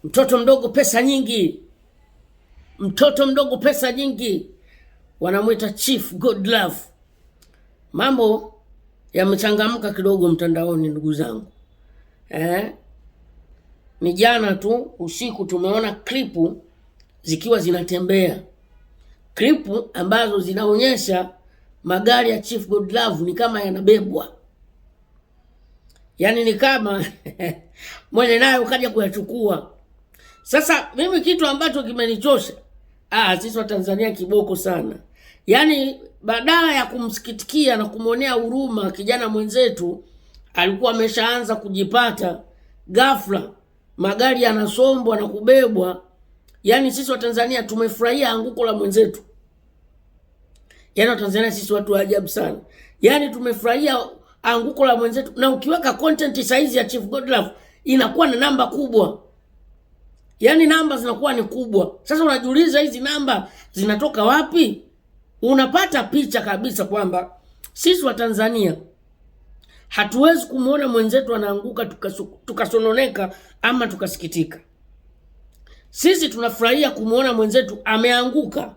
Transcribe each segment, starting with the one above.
Mtoto mdogo pesa nyingi, mtoto mdogo pesa nyingi, wanamwita Chief Godlove. Mambo yamechangamka kidogo mtandaoni ndugu zangu. Ni jana tu usiku tumeona klipu zikiwa zinatembea, klipu ambazo zinaonyesha magari ya Chief Godlove ni kama yanabebwa, yaani ni kama mwenye naye ukaja kuyachukua. Sasa mimi kitu ambacho kimenichosha, sisi wa Tanzania kiboko sana. Yaani badala ya kumsikitikia na kumwonea huruma kijana mwenzetu, alikuwa ameshaanza kujipata, ghafla magari yanasombwa na kubebwa. Yaani sisi wa Tanzania tumefurahia anguko la mwenzetu. Yaani wa Tanzania sisi watu wa ajabu sana. Yaani tumefurahia anguko la mwenzetu, na ukiweka content size ya Chief Godlove inakuwa na namba kubwa. Yaani namba zinakuwa ni kubwa. Sasa unajiuliza hizi namba zinatoka wapi? Unapata picha kabisa kwamba sisi wa Tanzania hatuwezi kumuona mwenzetu anaanguka tukasononeka ama tukasikitika. Sisi tunafurahia kumuona mwenzetu ameanguka,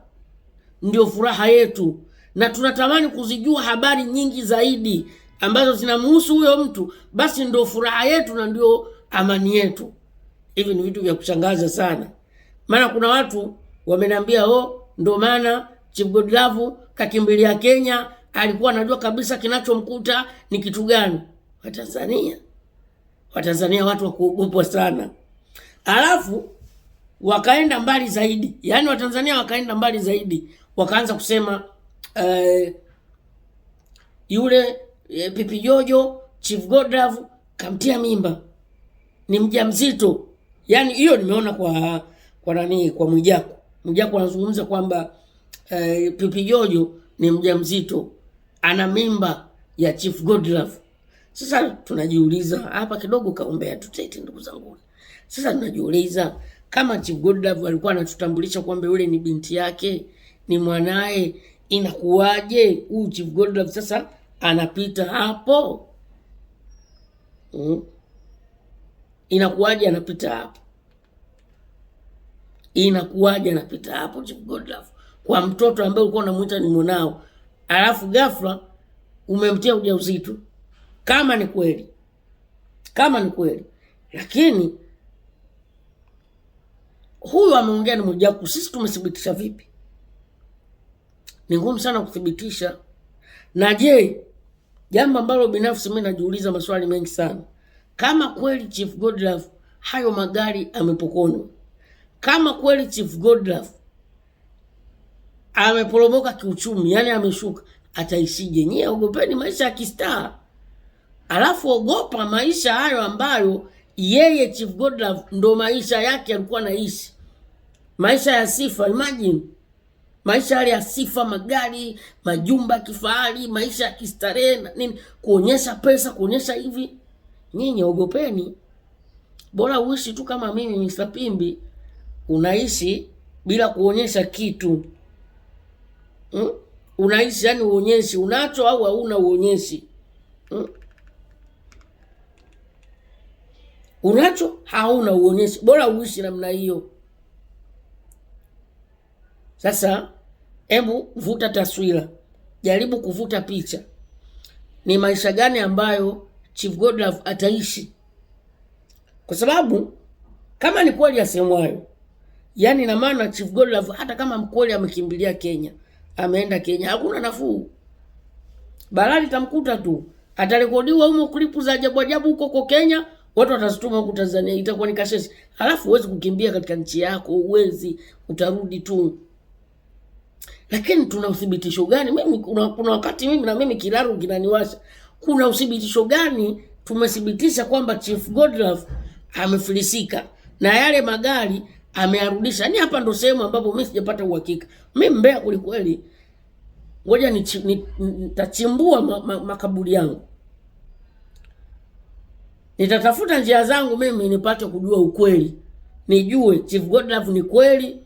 ndio furaha yetu, na tunatamani kuzijua habari nyingi zaidi ambazo zinamhusu huyo mtu, basi ndio furaha yetu na ndio amani yetu. Hivi ni vitu vya kushangaza sana. Maana kuna watu wameniambia ndio maana Chief Godlove kakimbilia Kenya, alikuwa anajua kabisa kinachomkuta ni kitu gani. Watanzania watu wa kuogopwa sana. Alafu wakaenda mbali zaidi. Yaani Watanzania wakaenda mbali zaidi. Wakaanza kusema yule Pipi Jojo Chief Godlove kamtia mimba, ni mjamzito. Yaani hiyo nimeona kwa Mwijaku. Mwijaku anazungumza kwamba Pipi Jojo ni mjamzito, ana mimba ya Chief Godlove. Sasa tunajiuliza hapa kidogo, kaombea tutete ndugu zangu. Sasa tunajiuliza kama Chief Godlove alikuwa anatutambulisha kwamba yule ni binti yake, ni mwanae, inakuwaje huyu Chief Godlove sasa anapita hapo? Inakuwaje anapita hapo? Inakuwaje anapita hapo Chief Godlove kwa mtoto ambaye ulikuwa unamuita ni mwanao, alafu ghafla umemtia ujauzito? Kama ni kweli. Lakini huyu ameongea ni Mwijaku, sisi tumethibitisha vipi? Ni ngumu sana kuthibitisha. Na je, jambo ambalo binafsi mimi najiuliza maswali mengi sana, kama kweli Chief Godlove hayo magari amepokonywa, kama kweli Chief Godlove ameporomoka kiuchumi, yani ameshuka, ataishije? Nyie ogopeni maisha ya kistaa, alafu ogopa maisha hayo ambayo yeye Chief Godlove ndo maisha yake alikuwa anaishi, maisha ya sifa. Imagine maisha yale ya sifa, magari, majumba kifahari, maisha ya kistarehe na nini, kuonyesha pesa, kuonyesha hivi. Nyinyi ogopeni, bora uishi tu kama mimi Mr. Pimbi, unaishi bila kuonyesha kitu. Unaishi yani uonyeshi, unacho au hauna uonyeshi. Unacho hauna uonyeshi, bora uishi namna hiyo. Sasa hebu vuta taswira, jaribu kuvuta picha, ni maisha gani ambayo Chief Godlove ataishi? Kwa sababu kama ni kweli asemwayo, yani na maana Chief Godlove hata kama mkweli amekimbilia Kenya, ameenda Kenya, hakuna nafuu. Balali tamkuta tu, atarekodiwa huko klipu za ajabu ajabu huko Kenya, watu watazituma huko Tanzania, itakuwa ni kashesi. Alafu huwezi kukimbia katika nchi yako, uwezi, utarudi tu. Lakini tuna uthibitisho gani? Mimi kuna wakati mimi kilaru kinaniwasha. Kuna uthibitisho gani tumethibitisha kwamba Chief Godlove amefilisika na yale magari amearudisha? Ni hapa ndo sehemu ambapo mimi sijapata uhakika. Mimi mbea kweli. Ngoja nitachimbua makaburi yangu. Nitatafuta njia zangu mimi nipate kujua ukweli. Nijue Chief Godlove ni kweli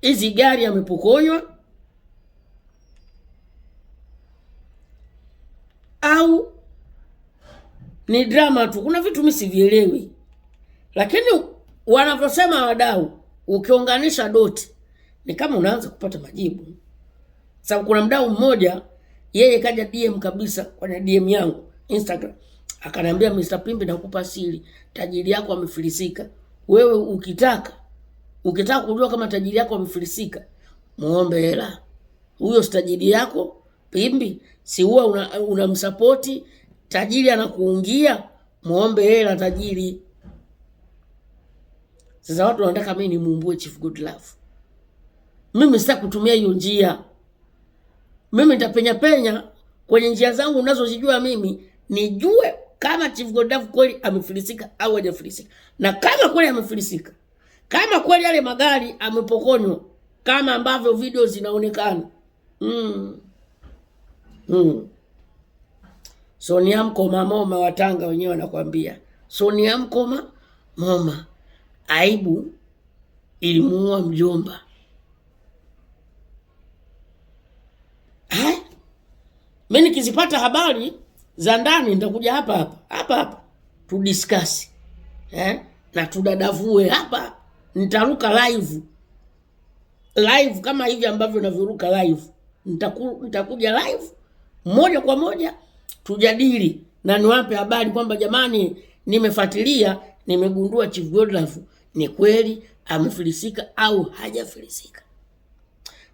hizi gari amepokonywa au ni drama tu. Kuna vitu mimi sivielewi. Lakini wanavyosema wadau, ukiunganisha doti ni kama unaanza kupata majibu. Sababu kuna mdau mmoja yeye kaja DM kabisa kwenye DM yangu Instagram, akaniambia Mr. Pimbi, nakupa siri, tajiri yako amefilisika. Wewe ukitaka kujua kama tajiri yako amefilisika, muombe hela. Huyo tajiri yako Pimbi, si huwa unamsupporti tajiri anakuungia, muombe hela tajiri. Sasa watu wanataka mimi nimuumbue Chief Godlove. Mimi sitaki kutumia hiyo njia. Mimi nitapenya kwenye njia zangu unazozijua mimi, nijue kama Chief Godlove kweli amefilisika au hajafilisika. Na kama kweli amefilisika, kama kweli yale magari amepokonywa kama ambavyo video zinaonekana, Sonia Mkoma Moma wa Tanga wenyewe wanakuambia, Sonia Mkoma Moma, aibu ilimuua mjomba. Mimi nikizipata habari za ndani nitakuja hapa tudiscuss. Na tudadavue hapa. Nitaruka live kama hivi ambavyo naviruka live. Nitakuja live moja kwa moja tujadili na niwape habari kwamba jamani, nimefuatilia, nimegundua Chief Godlove ni kweli amefilisika au hajafilisika.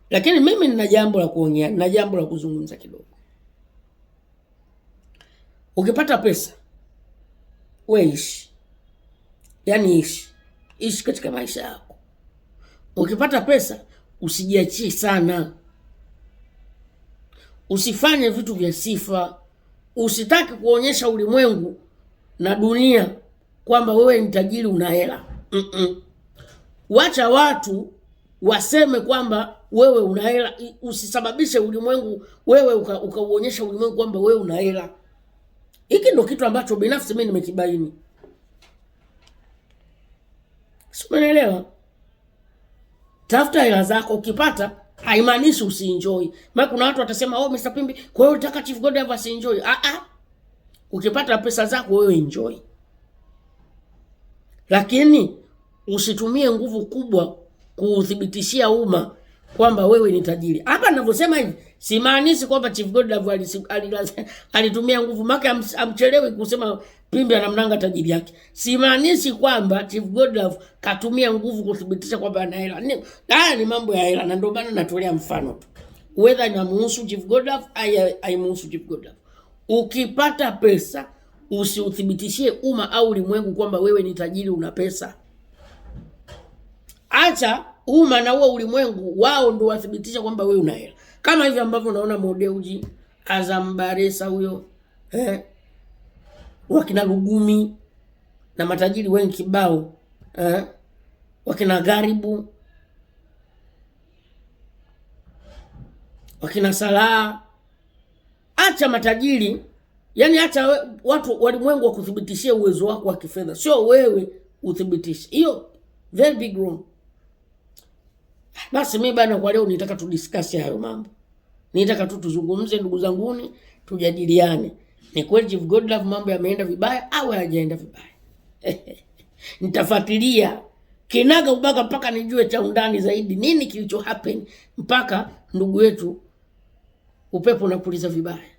Lakini mimi nina jambo la kuongea, nina jambo la kuzungumza kidogo. Ukipata pesa, wewe ishi. Yaani ishi katika maisha yako. Ukipata pesa, usijiachie sana. Usifanye vitu vya sifa. Usitaki kuonyesha ulimwengu na dunia kwamba wewe ni tajiri, una hela. Wacha watu waseme kwamba wewe una hela. Usisababishe ulimwengu, wewe ukauonyesha ulimwengu kwamba wewe una hela. Hiki ndio kitu ambacho binafsi mimi nimekibaini. Umeelewa? Tafuta hela zako, ukipata haimaanishi usienjoy. Maana kuna watu watasema, "Oh Mr. Pimbi, kwa hiyo unataka Chief Godlove asienjoy." Ukipata pesa zako wewe enjoy. Lakini usitumie nguvu kubwa kuuthibitishia umma kwamba wewe ni tajiri. Hapa ninavyosema hivi, simaanishi kwamba Chief Godlove alitumia nguvu, maka amchelewi kusema Pimbi anamnanga tajiri yake. Simaanishi kwamba Chief Godlove katumia nguvu kuthibitisha kwamba ana hela. Haya ni mambo ya hela, na ndio maana natolea mfano tu. Whether inamuhusu Chief Godlove haimuhusu Chief Godlove. Ukipata pesa, usiuthibitishie umma au ulimwengu kwamba wewe ni tajiri, una pesa. Acha umma na huo ulimwengu wao ndio wathibitisha kwamba wewe una hela. Kama hivi ambavyo unaona Modeuji, Azam Baresa huyo, wakina Lugumi na matajiri wengi kibao, wakina Garibu, wakina Salah. Acha matajiri, yani acha watu walimwengu wakuthibitishie uwezo wako wa kifedha, sio wewe uthibitishe. Hiyo very big wrong. Basi mimi bana, kwa leo nitaka tudiscuss hayo mambo. Nitaka tu tuzungumze, ndugu zanguni, tujadiliane. Ni kweli Chief Godlove mambo yameenda vibaya au hayajaenda vibaya? Nitafuatilia kinaga ubaga mpaka nijue cha undani zaidi nini kilicho happen, mpaka ndugu yetu upepo unapuliza vibaya.